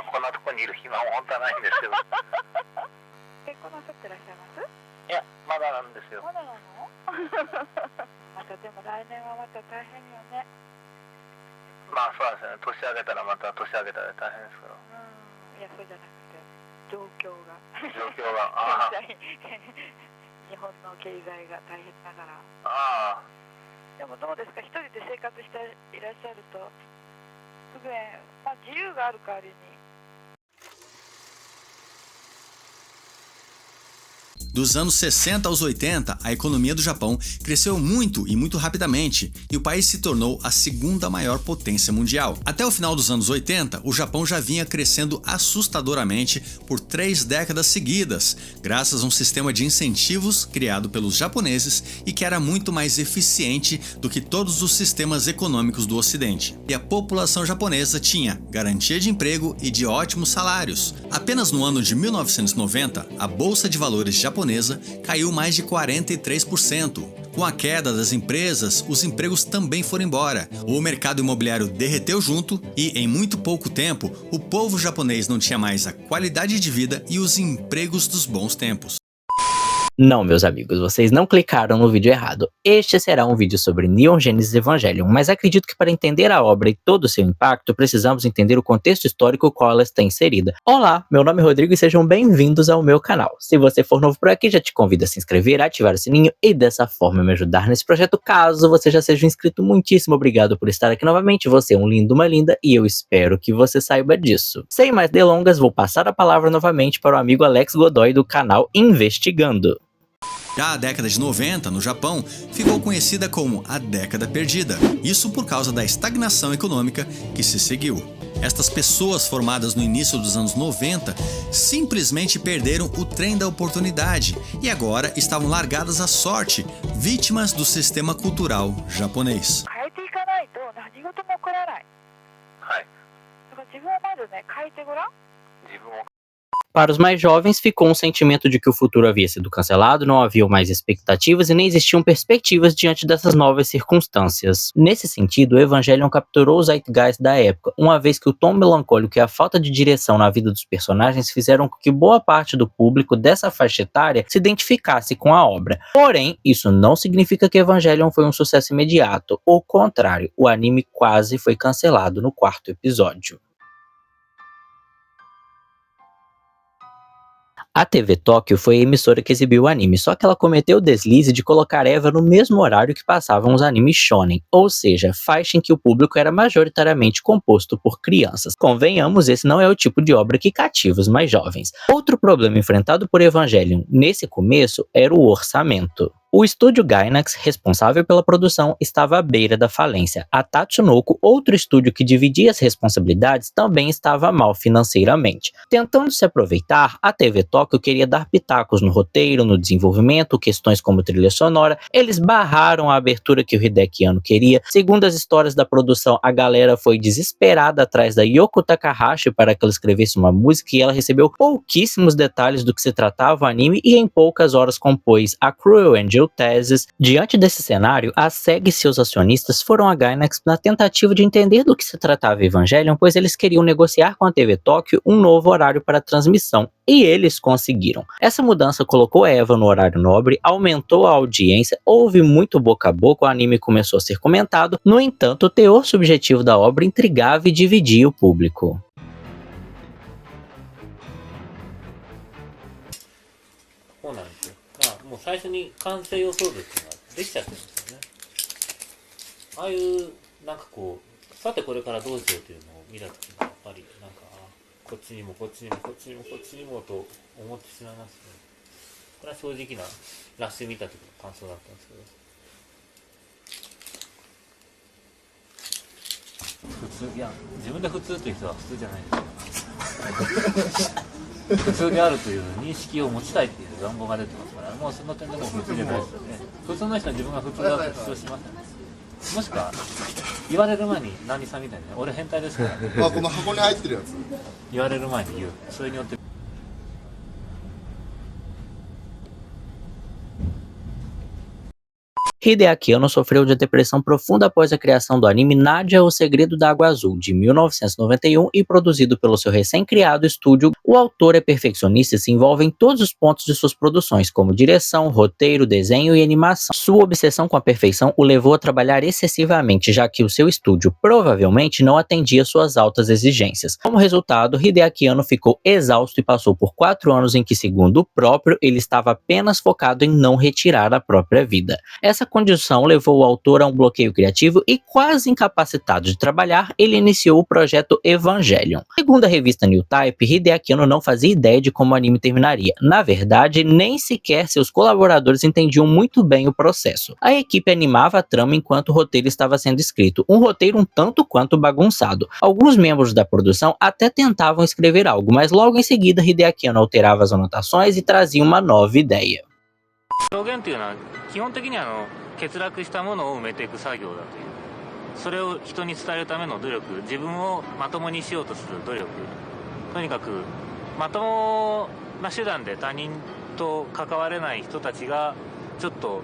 今こんなとこにいる暇は本当はないんですけど。結婚なさってらっしゃいます？いや、まだなんですよ。まだなの？またでも来年はまた大変よね。まあそうですね、年上げたらまた年上げたら大変ですけど。いや、そうじゃなくて、状況が。状況が、ああ。日本の経済が大変だから。ああ。でもどうですか、一人で生活していらっしゃると、不便、まあ自由がある代わりに。Dos anos 60 aos 80, a economia do Japão cresceu muito e muito rapidamente, e o país se tornou a segunda maior potência mundial. Até o final dos anos 80, o Japão já vinha crescendo assustadoramente por 3 décadas seguidas, graças a um sistema de incentivos criado pelos japoneses e que era muito mais eficiente do que todos os sistemas econômicos do Ocidente. E a população japonesa tinha garantia de emprego e de ótimos salários. Apenas no ano de 1990, a Bolsa de Valores japonesa caiu mais de 43%. Com a queda das empresas, os empregos também foram embora. O mercado imobiliário derreteu junto e, em muito pouco tempo, o povo japonês não tinha mais a qualidade de vida e os empregos dos bons tempos. Não, meus amigos, vocês não clicaram no vídeo errado. Este será um vídeo sobre Neon Genesis Evangelion, mas acredito que para entender a obra e todo o seu impacto, precisamos entender o contexto histórico no qual ela está inserida. Olá, meu nome é Rodrigo e sejam bem-vindos ao meu canal. Se você for novo por aqui, já te convido a se inscrever, ativar o sininho e dessa forma me ajudar nesse projeto. Caso você já seja um inscrito, muitíssimo obrigado por estar aqui novamente. Você é um lindo, uma linda e eu espero que você saiba disso. Sem mais delongas, vou passar a palavra novamente para o amigo Alex Godoy do canal Investigando. Já a década de 90, no Japão, ficou conhecida como a década perdida. Isso por causa da estagnação econômica que se seguiu. Estas pessoas formadas no início dos anos 90 simplesmente perderam o trem da oportunidade e agora estavam largadas à sorte, vítimas do sistema cultural japonês. Para os mais jovens, ficou um sentimento de que o futuro havia sido cancelado, não haviam mais expectativas e nem existiam perspectivas diante dessas novas circunstâncias. Nesse sentido, o Evangelion capturou o zeitgeist da época, uma vez que o tom melancólico e a falta de direção na vida dos personagens fizeram com que boa parte do público dessa faixa etária se identificasse com a obra. Porém, isso não significa que Evangelion foi um sucesso imediato, ao contrário, o anime quase foi cancelado no 4º episódio. A TV Tóquio foi a emissora que exibiu o anime, só que ela cometeu o deslize de colocar Eva no mesmo horário que passavam os animes shonen, ou seja, faixa em que o público era majoritariamente composto por crianças. Convenhamos, esse não é o tipo de obra que cativa os mais jovens. Outro problema enfrentado por Evangelion nesse começo era o orçamento. O estúdio Gainax, responsável pela produção, estava à beira da falência. A Tatsunoko, outro estúdio que dividia as responsabilidades, também estava mal financeiramente. Tentando se aproveitar, a TV Tóquio queria dar pitacos no roteiro, no desenvolvimento, questões como trilha sonora. Eles barraram a abertura que o Hideaki Anno queria. Segundo as histórias da produção, a galera foi desesperada atrás da Yoko Takahashi para que ela escrevesse uma música e ela recebeu pouquíssimos detalhes do que se tratava o anime e em poucas horas compôs a Cruel Angel Thesis. Diante desse cenário, a SEG e seus acionistas foram a Gainax na tentativa de entender do que se tratava Evangelion, pois eles queriam negociar com a TV Tóquio um novo horário para a transmissão, e eles conseguiram. Essa mudança colocou Eva no horário nobre, aumentou a audiência, houve muito boca a boca, o anime começou a ser comentado. No entanto, o teor subjetivo da obra intrigava e dividia o público. 最初に完成予想図っていうのができちゃってるんですよね。ああいうなんかこうさてこれからどうしようというのを見た時にやっぱりなんかこっちにもこっちにもこっちにもこっちにもと思ってしまいますね。これは正直なラッシュ見た時の感想だったんですけど。普通いや自分で普通という人は普通じゃないですか。普通であるという認識を持ちたいっていう願望が出てますから、もうその点でも普通じゃないですよね。普通の人は自分が普通だと主張しません。もしくは言われる前に何さんみたいにね、俺変態ですから、ね、あ、この箱に入ってるやつ言われる前に言う。それによって Hideaki Anno sofreu de depressão profunda após a criação do anime Nadia, O Segredo da Água Azul, de 1991 e produzido pelo seu recém-criado estúdio. O autor é perfeccionista e se envolve em todos os pontos de suas produções, como direção, roteiro, desenho e animação. Sua obsessão com a perfeição o levou a trabalhar excessivamente, já que o seu estúdio provavelmente não atendia suas altas exigências. Como resultado, Hideaki Anno ficou exausto e passou por 4 anos em que, segundo o próprio, ele estava apenas focado em não retirar a própria vida. Essa condição levou o autor a um bloqueio criativo e, quase incapacitado de trabalhar, ele iniciou o projeto Evangelion. Segundo a revista New Type, Hideaki Anno não fazia ideia de como o anime terminaria. Na verdade, nem sequer seus colaboradores entendiam muito bem o processo. A equipe animava a trama enquanto o roteiro estava sendo escrito, um roteiro um tanto quanto bagunçado. Alguns membros da produção até tentavam escrever algo, mas logo em seguida Hideaki Anno alterava as anotações e trazia uma nova ideia. 表現というのは基本的に欠落したものを埋めていく作業だというそれを人に伝えるための努力自分をまともにしようとする努力とにかくまともな手段で他人と関われない人たちがちょっと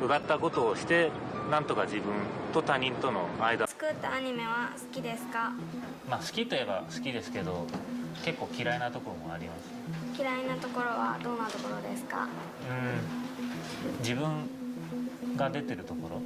うがったことをしてなんとか自分と他人との間作ったアニメは好きですか？まあ好きといえば好きですけど結構嫌いなところもあります。嫌いなところはどんなところですか？自分が出てるところ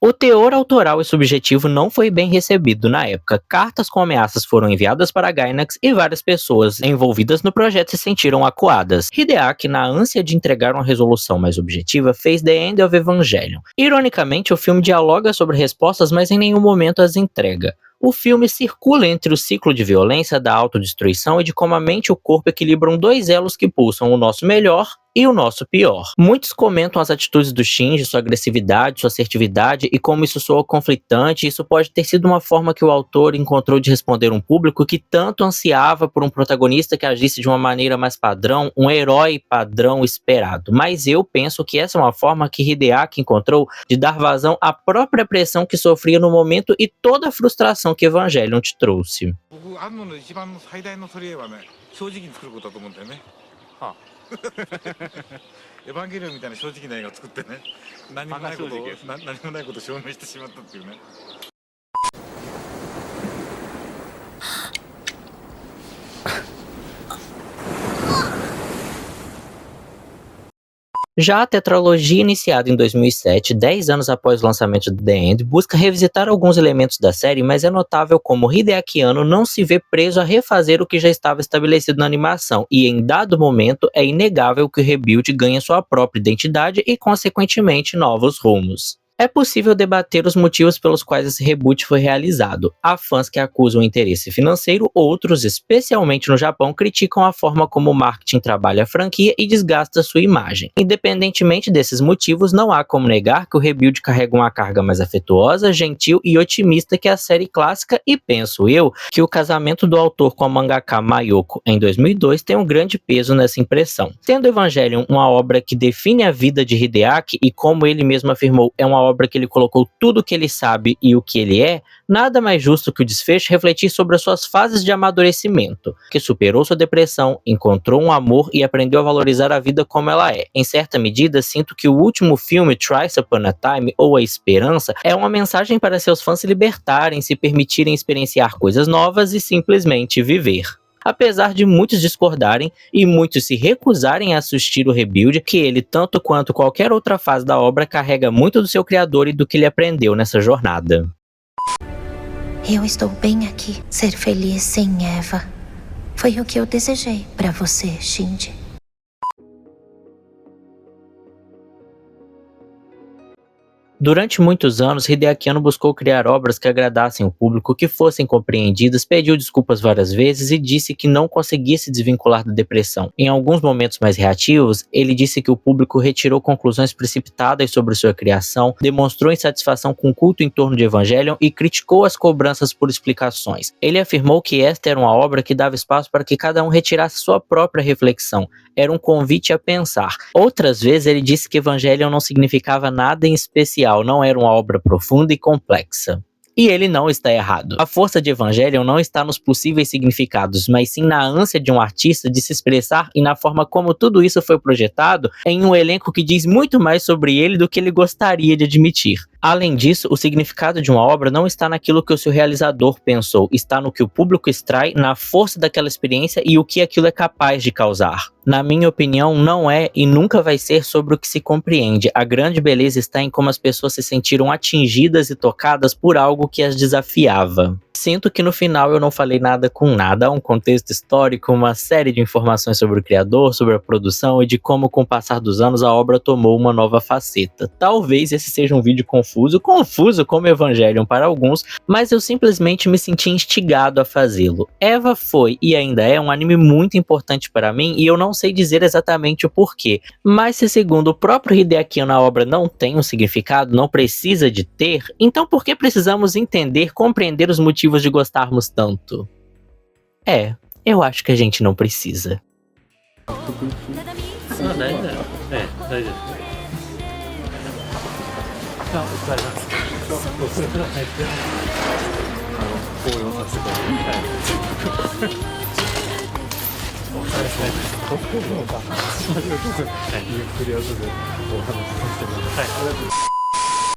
O teor autoral e subjetivo não foi bem recebido na época. Cartas com ameaças foram enviadas para a Gainax e várias pessoas envolvidas no projeto se sentiram acuadas. Hideaki, na ânsia de entregar uma resolução mais objetiva, fez The End of Evangelion. Ironicamente, o filme dialoga sobre respostas, mas em nenhum momento as entrega. O filme circula entre o ciclo de violência, da autodestruição e de como a mente e o corpo equilibram dois elos que pulsam o nosso melhor e o nosso pior. Muitos comentam as atitudes do Shinji, sua agressividade, sua assertividade e como isso soa conflitante. Isso pode ter sido uma forma que o autor encontrou de responder um público que tanto ansiava por um protagonista que agisse de uma maneira mais padrão, um herói padrão esperado. Mas eu penso que essa é uma forma que Hideaki encontrou de dar vazão à própria pressão que sofria no momento e toda a frustração que Evangelion te trouxe. 아. エヴァンゲリオンみたいな正直な映画を作ってね、何もないことを証明してしまったっていうね。Já a tetralogia, iniciada em 2007, 10 anos após o lançamento de The End, busca revisitar alguns elementos da série, mas é notável como Hideaki Anno não se vê preso a refazer o que já estava estabelecido na animação, e em dado momento é inegável que o rebuild ganha sua própria identidade e, consequentemente, novos rumos. É possível debater os motivos pelos quais esse reboot foi realizado. Há fãs que acusam interesse financeiro, outros, especialmente no Japão, criticam a forma como o marketing trabalha a franquia e desgasta sua imagem. Independentemente desses motivos, não há como negar que o rebuild carrega uma carga mais afetuosa, gentil e otimista que a série clássica e, penso eu, que o casamento do autor com a mangaka Mayoko em 2002 tem um grande peso nessa impressão. Sendo Evangelion uma obra que define a vida de Hideaki e, como ele mesmo afirmou, é uma obra que ele colocou tudo o que ele sabe e o que ele é, nada mais justo que o desfecho refletir sobre as suas fases de amadurecimento, que superou sua depressão, encontrou um amor e aprendeu a valorizar a vida como ela é. Em certa medida, sinto que o último filme, Thrice Upon a Time, ou A Esperança, é uma mensagem para seus fãs se libertarem, se permitirem experienciar coisas novas e simplesmente viver. Apesar de muitos discordarem e muitos se recusarem a assistir o rebuild, que ele, tanto quanto qualquer outra fase da obra, carrega muito do seu criador e do que ele aprendeu nessa jornada. Eu estou bem aqui. Ser feliz sem Eva foi o que eu desejei para você, Shinji. Durante muitos anos, Hideaki Anno buscou criar obras que agradassem o público, que fossem compreendidas, pediu desculpas várias vezes e disse que não conseguia se desvincular da depressão. Em alguns momentos mais reativos, ele disse que o público retirou conclusões precipitadas sobre sua criação, demonstrou insatisfação com o culto em torno de Evangelion e criticou as cobranças por explicações. Ele afirmou que esta era uma obra que dava espaço para que cada um retirasse sua própria reflexão. Era um convite a pensar. Outras vezes ele disse que Evangelion não significava nada em especial, não era uma obra profunda e complexa. E ele não está errado. A força de Evangelion não está nos possíveis significados, mas sim na ânsia de um artista de se expressar e na forma como tudo isso foi projetado em um elenco que diz muito mais sobre ele do que ele gostaria de admitir. Além disso, o significado de uma obra não está naquilo que o seu realizador pensou, está no que o público extrai, na força daquela experiência e o que aquilo é capaz de causar. Na minha opinião, não é e nunca vai ser sobre o que se compreende. A grande beleza está em como as pessoas se sentiram atingidas e tocadas por algo que as desafiava. Sinto que no final eu não falei nada com nada, um contexto histórico, uma série de informações sobre o criador, sobre a produção e de como com o passar dos anos a obra tomou uma nova faceta. Talvez esse seja um vídeo confuso como Evangelion para alguns, mas eu simplesmente me senti instigado a fazê-lo. Eva foi e ainda é um anime muito importante para mim e eu não sei dizer exatamente o porquê, mas se segundo o próprio Hideaki Anno a obra não tem um significado, não precisa de ter, então por que precisamos entender, compreender os motivos de gostarmos tanto? Eu acho que a gente não precisa. ゆっくり後でお話しさせてください。